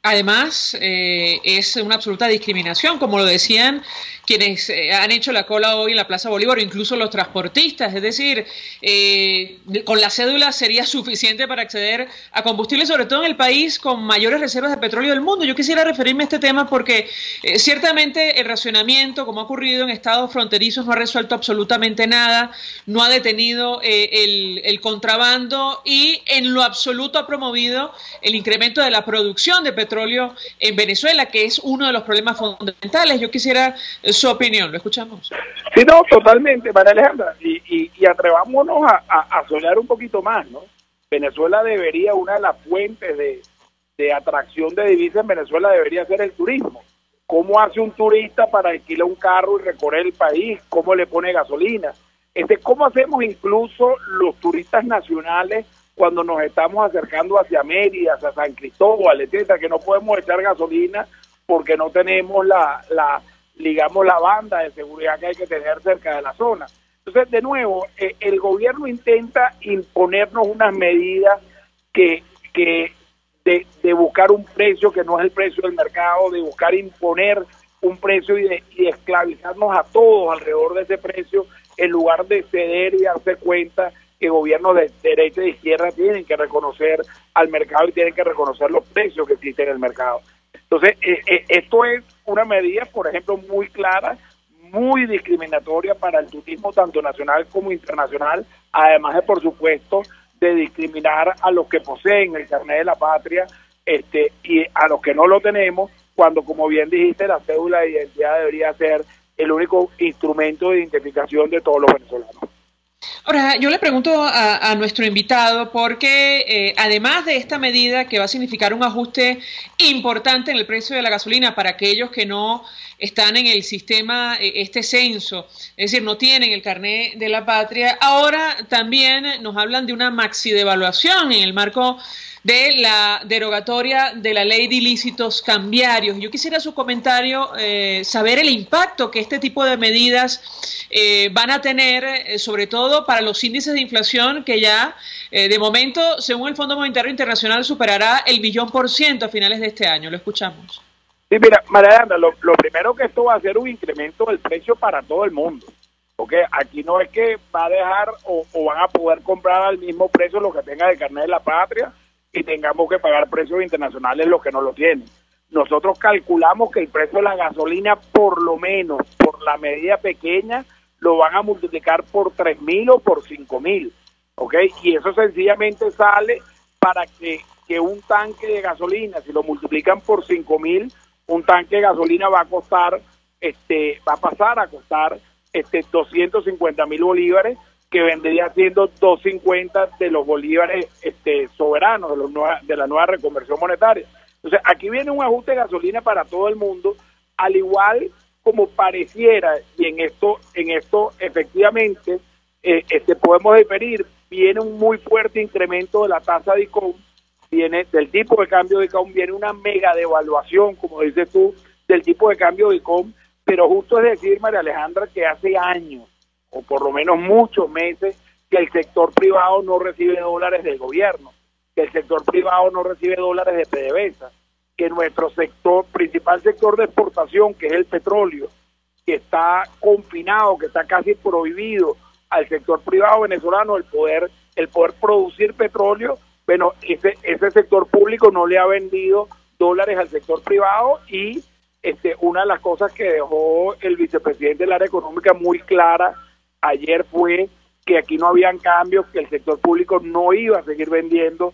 Además, es una absoluta discriminación, como lo decían quienes han hecho la cola hoy en la Plaza Bolívar, o incluso los transportistas. Es decir, con la cédula sería suficiente para acceder a combustible, sobre todo en el país con mayores reservas de petróleo del mundo. Yo quisiera referirme a este tema porque ciertamente el racionamiento, como ha ocurrido en estados fronterizos, no ha resuelto absolutamente nada, no ha detenido el contrabando y en lo absoluto ha promovido el incremento de la producción de petróleo en Venezuela, que es uno de los problemas fundamentales. Yo quisiera su opinión, ¿lo escuchamos? Sí, no, totalmente, María Alejandra, y atrevámonos a soñar un poquito más, ¿no? Venezuela debería, una de las fuentes de atracción de divisas en Venezuela debería ser el turismo. ¿Cómo hace un turista para alquilar un carro y recorrer el país? ¿Cómo le pone gasolina? ¿Cómo hacemos incluso los turistas nacionales cuando nos estamos acercando hacia Mérida, hacia San Cristóbal, etcétera, que no podemos echar gasolina porque no tenemos la banda de seguridad que hay que tener cerca de la zona? Entonces, de nuevo, el gobierno intenta imponernos unas medidas de buscar un precio que no es el precio del mercado, de buscar imponer un precio y de esclavizarnos a todos alrededor de ese precio, en lugar de ceder y darse cuenta que gobiernos de derecha y de izquierda tienen que reconocer al mercado y tienen que reconocer los precios que existen en el mercado. Entonces, esto es una medida, por ejemplo, muy clara, muy discriminatoria para el turismo, tanto nacional como internacional, además de, por supuesto, de discriminar a los que poseen el carnet de la patria y a los que no lo tenemos, cuando, como bien dijiste, la cédula de identidad debería ser el único instrumento de identificación de todos los venezolanos. Ahora, yo le pregunto a nuestro invitado porque además de esta medida que va a significar un ajuste importante en el precio de la gasolina para aquellos que no están en el sistema, este censo, es decir, no tienen el carnet de la patria, ahora también nos hablan de una maxi devaluación en el marco de la derogatoria de la ley de ilícitos cambiarios. Yo quisiera su comentario, saber el impacto que este tipo de medidas van a tener, sobre todo para los índices de inflación que ya, de momento, según el Fondo Monetario Internacional, superará el 1.000.000% a finales de este año. Lo escuchamos. Sí, mira, Mariana, lo primero que esto va a hacer un incremento del precio para todo el mundo. Porque aquí no es que va a dejar o van a poder comprar al mismo precio lo que tenga el carnet de la patria y tengamos que pagar precios internacionales los que no lo tienen. Nosotros calculamos que el precio de la gasolina, por lo menos por la medida pequeña, lo van a multiplicar por 3.000 o por 5.000, ¿ok? Y eso sencillamente sale para que un tanque de gasolina, si lo multiplican por 5.000, un tanque de gasolina va a costar, va a pasar a costar 250.000 bolívares, que vendría siendo 250 de los bolívares soberanos de la nueva reconversión monetaria. Entonces, aquí viene un ajuste de gasolina para todo el mundo, al igual como pareciera, y en esto efectivamente podemos diferir, viene un muy fuerte incremento de la tasa de ICOM, viene del tipo de cambio de ICOM, viene una mega devaluación, como dices tú, del tipo de cambio de ICOM, pero justo es decir, María Alejandra, que hace años, o por lo menos muchos meses, que el sector privado no recibe dólares del gobierno. que el sector privado no recibe dólares de PDVSA, que nuestro principal sector de exportación, que es el petróleo, que está confinado, que está casi prohibido al sector privado venezolano el poder producir petróleo. Bueno, ese sector público no le ha vendido dólares al sector privado, y una de las cosas que dejó el vicepresidente del área económica muy clara ayer fue que aquí no habían cambios, que el sector público no iba a seguir vendiendo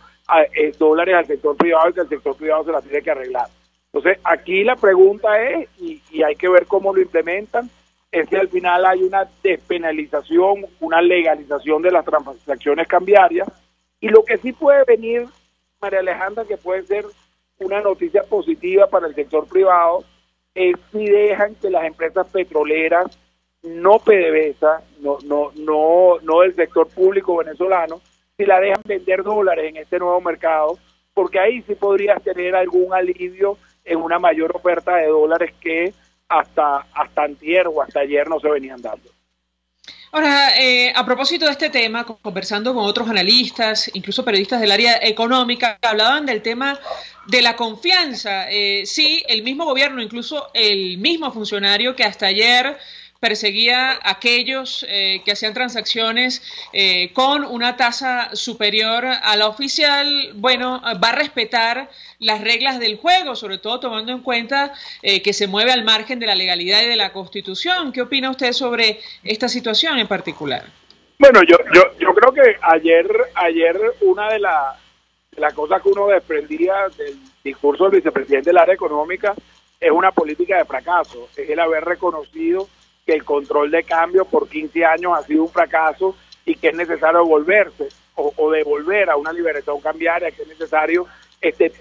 dólares al sector privado y que el sector privado se las tiene que arreglar. Entonces, aquí la pregunta es, y hay que ver cómo lo implementan, es que al final hay una despenalización, una legalización de las transacciones cambiarias, y lo que sí puede venir, María Alejandra, que puede ser una noticia positiva para el sector privado, es si dejan que las empresas petroleras, no PDVSA, no del sector público venezolano, si la dejan vender dólares en este nuevo mercado, porque ahí sí podrías tener algún alivio en una mayor oferta de dólares que hasta antier o hasta ayer no se venían dando. Ahora, a propósito de este tema, conversando con otros analistas, incluso periodistas del área económica, hablaban del tema de la confianza. Sí, el mismo gobierno, incluso el mismo funcionario que hasta ayer perseguía a aquellos que hacían transacciones con una tasa superior a la oficial, bueno, va a respetar las reglas del juego, sobre todo tomando en cuenta que se mueve al margen de la legalidad y de la Constitución. ¿Qué opina usted sobre esta situación en particular? Bueno, yo creo que ayer una de las cosas que uno desprendía del discurso del vicepresidente del área económica es una política de fracaso, es el haber reconocido que el control de cambio por 15 años ha sido un fracaso y que es necesario volverse o devolver a una liberación cambiaria, que es necesario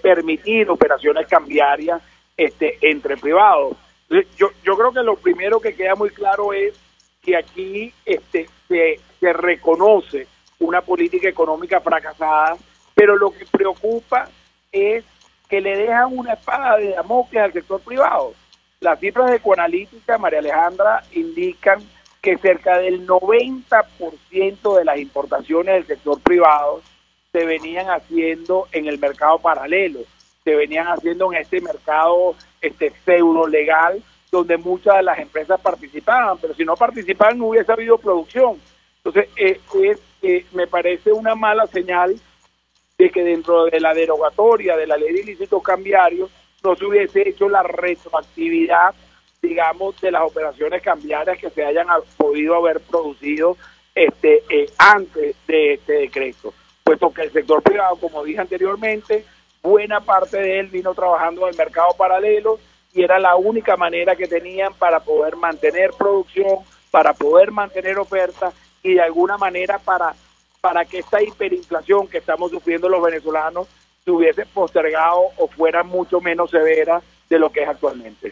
permitir operaciones cambiarias entre privados. Yo creo que lo primero que queda muy claro es que aquí se reconoce una política económica fracasada, pero lo que preocupa es que le dejan una espada de Damocles al sector privado. Las cifras de Ecoanalítica, María Alejandra, indican que cerca del 90% de las importaciones del sector privado se venían haciendo en el mercado paralelo, se venían haciendo en este mercado pseudo legal, donde muchas de las empresas participaban, pero si no participaban no hubiese habido producción. Entonces, me parece una mala señal de que dentro de la derogatoria de la ley de ilícitos cambiarios no se hubiese hecho la retroactividad, digamos, de las operaciones cambiarias que se hayan podido haber producido antes de este decreto, puesto que el sector privado, como dije anteriormente, buena parte de él vino trabajando en el mercado paralelo y era la única manera que tenían para poder mantener producción, para poder mantener oferta y de alguna manera para que esta hiperinflación que estamos sufriendo los venezolanos se hubiese postergado o fuera mucho menos severa de lo que es actualmente.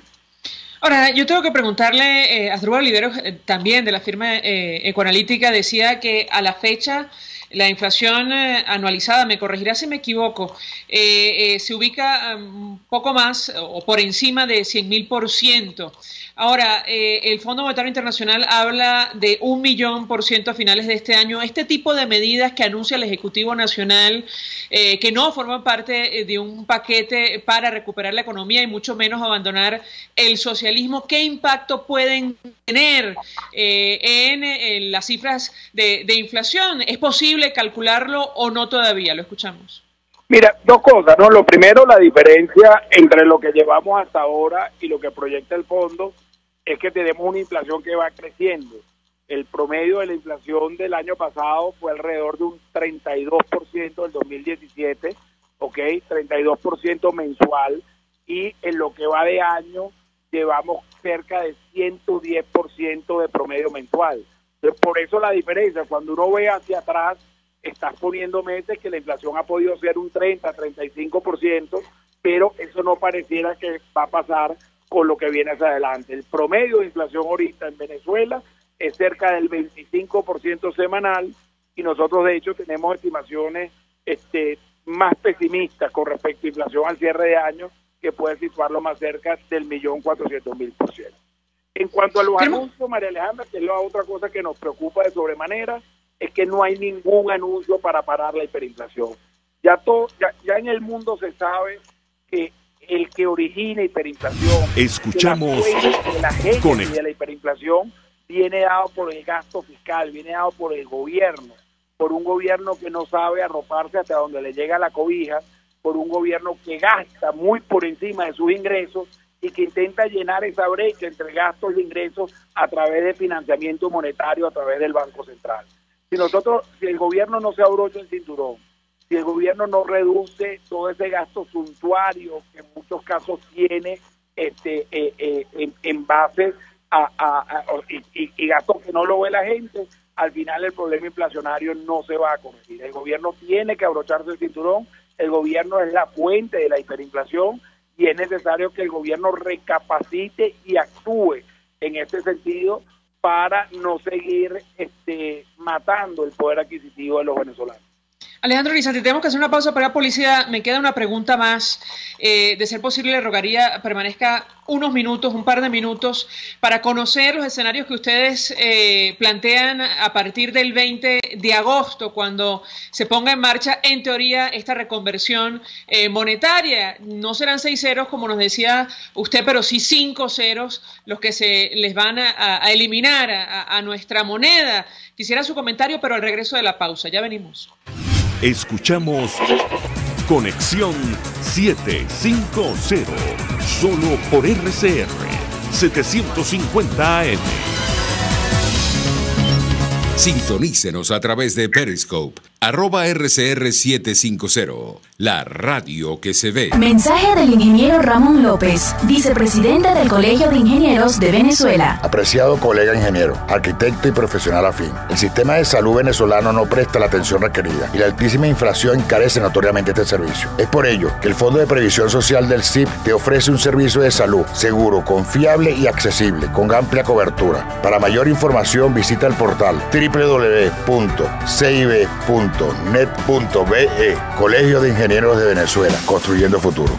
Ahora, yo tengo que preguntarle, Asdrúbal Oliveros, también de la firma Ecoanalítica, decía que a la fecha la inflación anualizada, me corregirá si me equivoco, se ubica un poco más o por encima de 100.000%. Ahora, el Fondo Monetario Internacional habla de 1.000.000% a finales de este año. Este tipo de medidas que anuncia el Ejecutivo Nacional, que no forman parte de un paquete para recuperar la economía y mucho menos abandonar el socialismo, ¿qué impacto pueden tener en las cifras de inflación? ¿Es posible calcularlo o no todavía? Lo escuchamos. Mira, dos cosas, ¿no? Lo primero, la diferencia entre lo que llevamos hasta ahora y lo que proyecta el fondo es que tenemos una inflación que va creciendo. El promedio de la inflación del año pasado fue alrededor de un 32% del 2017, ¿ok? 32% mensual, y en lo que va de año llevamos cerca de 110% de promedio mensual. Entonces, por eso la diferencia, cuando uno ve hacia atrás, estás poniendo meses que la inflación ha podido ser un 30, 35%, pero eso no pareciera que va a pasar con lo que viene hacia adelante. El promedio de inflación ahorita en Venezuela es cerca del 25% semanal y nosotros de hecho tenemos estimaciones más pesimistas con respecto a inflación al cierre de año que puede situarlo más cerca del 1.400.000%. En cuanto a los anuncios, María Alejandra, que es la otra cosa que nos preocupa de sobremanera, es que no hay ningún anuncio para parar la hiperinflación. Ya en el mundo se sabe que el que origina hiperinflación, escuchamos de la génesis de la hiperinflación viene dado por el gasto fiscal, viene dado por el gobierno, por un gobierno que no sabe arroparse hasta donde le llega la cobija, por un gobierno que gasta muy por encima de sus ingresos y que intenta llenar esa brecha entre gastos e ingresos a través de financiamiento monetario, a través del Banco Central. Si el gobierno no se abrocha el cinturón, si el gobierno no reduce todo ese gasto suntuario que en muchos casos tiene en base y gastos que no lo ve la gente, al final el problema inflacionario no se va a corregir. El gobierno tiene que abrocharse el cinturón, el gobierno es la fuente de la hiperinflación y es necesario que el gobierno recapacite y actúe en este sentido para no seguir matando el poder adquisitivo de los venezolanos. Alejandro Guisante, tenemos que hacer una pausa para la policía. Me queda una pregunta más. De ser posible, le rogaría permanezca un par de minutos, para conocer los escenarios que ustedes plantean a partir del 20 de agosto, cuando se ponga en marcha, en teoría, esta reconversión monetaria. No serán 6 ceros, como nos decía usted, pero sí 5 ceros los que se les van a eliminar a nuestra moneda. Quisiera su comentario, pero al regreso de la pausa. Ya venimos. Escuchamos Conexión 750, solo por RCR 750 AM. Sintonícenos a través de Periscope, @RCR750, la radio que se ve. Mensaje del ingeniero Ramón López, vicepresidente del Colegio de Ingenieros de Venezuela. Apreciado colega ingeniero, arquitecto y profesional afín, el sistema de salud venezolano no presta la atención requerida y la altísima inflación encarece notoriamente este servicio. Es por ello que el Fondo de Previsión Social del CIP te ofrece un servicio de salud seguro, confiable y accesible, con amplia cobertura. Para mayor información visita el portal www.cib.net.be, Colegio de Ingenieros de Venezuela, construyendo futuro.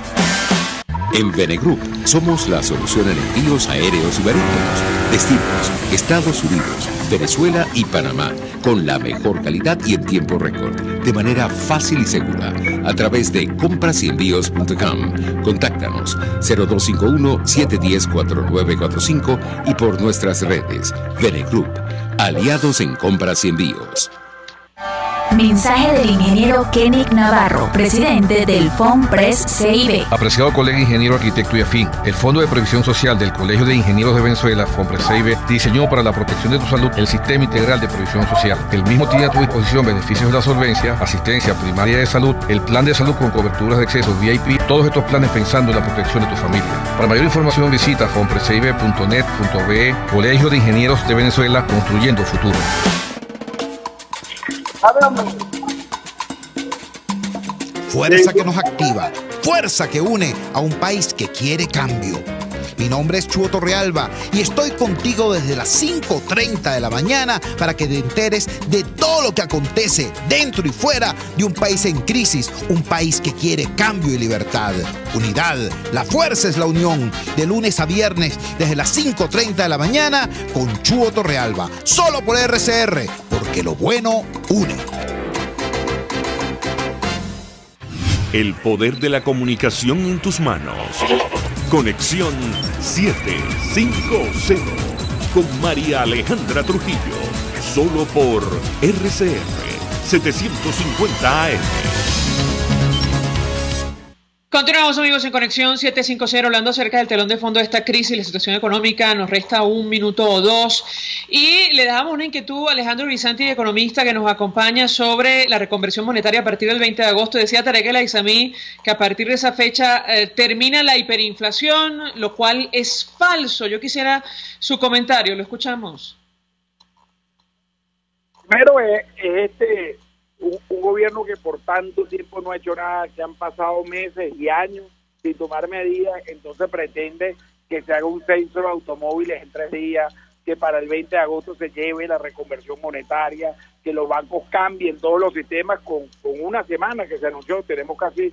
En Venegroup somos la solución en envíos aéreos y marítimos, destinos, Estados Unidos, Venezuela y Panamá, con la mejor calidad y en tiempo récord, de manera fácil y segura, a través de comprasyenvíos.com. Contáctanos 0251-710-4945 y por nuestras redes. Venegroup, aliados en compras y envíos. Mensaje del ingeniero Kenick Navarro, presidente del FONPRES CIB. Apreciado colega ingeniero, arquitecto y afín, el Fondo de Previsión Social del Colegio de Ingenieros de Venezuela, FONPRES CIB, diseñó para la protección de tu salud el Sistema Integral de Previsión Social. El mismo tiene a tu disposición beneficios de la solvencia, asistencia primaria de salud, el plan de salud con coberturas de acceso VIP, todos estos planes pensando en la protección de tu familia. Para mayor información visita fonprescib.net.be, Colegio de Ingenieros de Venezuela, construyendo futuro. Fuerza que nos activa, fuerza que une a un país que quiere cambio. Mi nombre es Chuo Torrealba y estoy contigo desde las 5:30 de la mañana para que te enteres de todo lo que acontece dentro y fuera de un país en crisis, un país que quiere cambio y libertad. Unidad, la fuerza es la unión, de lunes a viernes desde las 5:30 de la mañana con Chuo Torrealba, solo por RCR, porque lo bueno une. El poder de la comunicación en tus manos. Conexión 750 con María Alejandra Trujillo, solo por RCR 750 AM. Continuamos, amigos, en Conexión 750, hablando acerca del telón de fondo de esta crisis, la situación económica. Nos resta 1 minuto o 2 y le damos una inquietud a Alejandro Guisante, economista, que nos acompaña sobre la reconversión monetaria a partir del 20 de agosto. Decía Tarek El Aizami que a partir de esa fecha termina la hiperinflación, lo cual es falso. Yo quisiera su comentario, lo escuchamos. Primero es un gobierno que por tanto tiempo no ha hecho nada, que han pasado meses y años sin tomar medidas, entonces pretende que se haga un censo de automóviles en 3 días, que para el 20 de agosto se lleve la reconversión monetaria, que los bancos cambien todos los sistemas con una semana que se anunció. Tenemos casi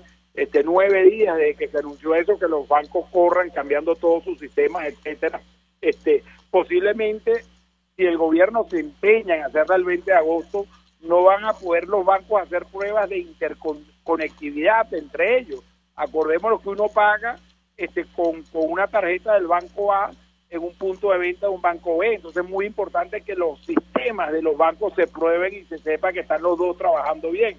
9 días desde que se anunció eso, que los bancos corran cambiando todos sus sistemas, etcétera. Posiblemente, si el gobierno se empeña en hacerla el 20 de agosto, no van a poder los bancos hacer pruebas de conectividad entre ellos. Acordémonos que uno paga con una tarjeta del banco A en un punto de venta de un banco B. Entonces es muy importante que los sistemas de los bancos se prueben y se sepa que están los dos trabajando bien.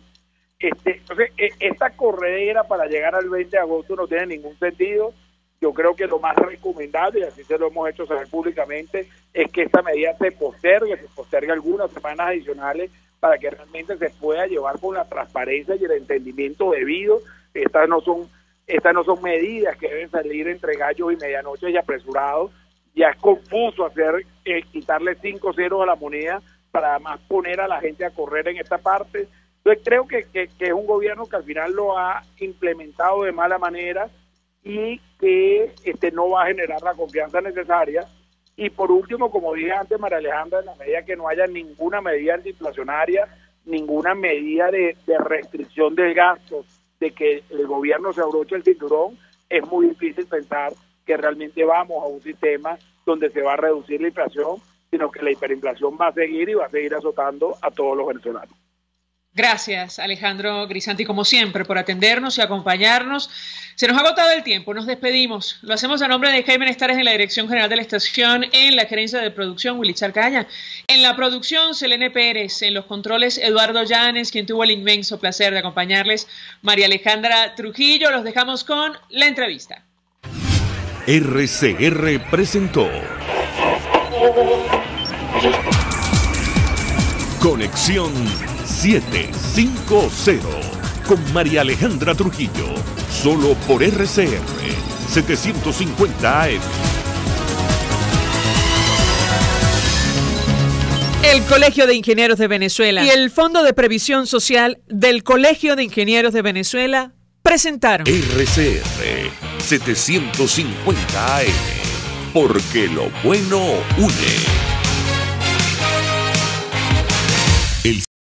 Entonces, esta corredera para llegar al 20 de agosto no tiene ningún sentido. Yo creo que lo más recomendable, y así se lo hemos hecho saber públicamente, es que esta medida se postergue algunas semanas adicionales para que realmente se pueda llevar con la transparencia y el entendimiento debido. Estas no son medidas que deben salir entre gallos y medianoche y apresurados. Ya es confuso quitarle 5 ceros a la moneda para además poner a la gente a correr en esta parte. Entonces creo que es un gobierno que al final lo ha implementado de mala manera y que no va a generar la confianza necesaria. Y por último, como dije antes, María Alejandra, en la medida que no haya ninguna medida antiinflacionaria, ninguna medida de restricción del gasto, de que el gobierno se abroche el cinturón, es muy difícil pensar que realmente vamos a un sistema donde se va a reducir la inflación, sino que la hiperinflación va a seguir y va a seguir azotando a todos los venezolanos. Gracias, Alejandro Grisanti, como siempre, por atendernos y acompañarnos. Se nos ha agotado el tiempo, nos despedimos. Lo hacemos a nombre de Jaime Estares en la Dirección General de la Estación, en la gerencia de producción, Willy Charcaña, en la producción, Selene Pérez, en los controles, Eduardo Llanes, quien tuvo el inmenso placer de acompañarles, María Alejandra Trujillo. Los dejamos con la entrevista. RCR presentó Conexión 750 con María Alejandra Trujillo, solo por RCR 750 AM. El Colegio de Ingenieros de Venezuela y el Fondo de Previsión Social del Colegio de Ingenieros de Venezuela presentaron RCR 750 AM, porque lo bueno une.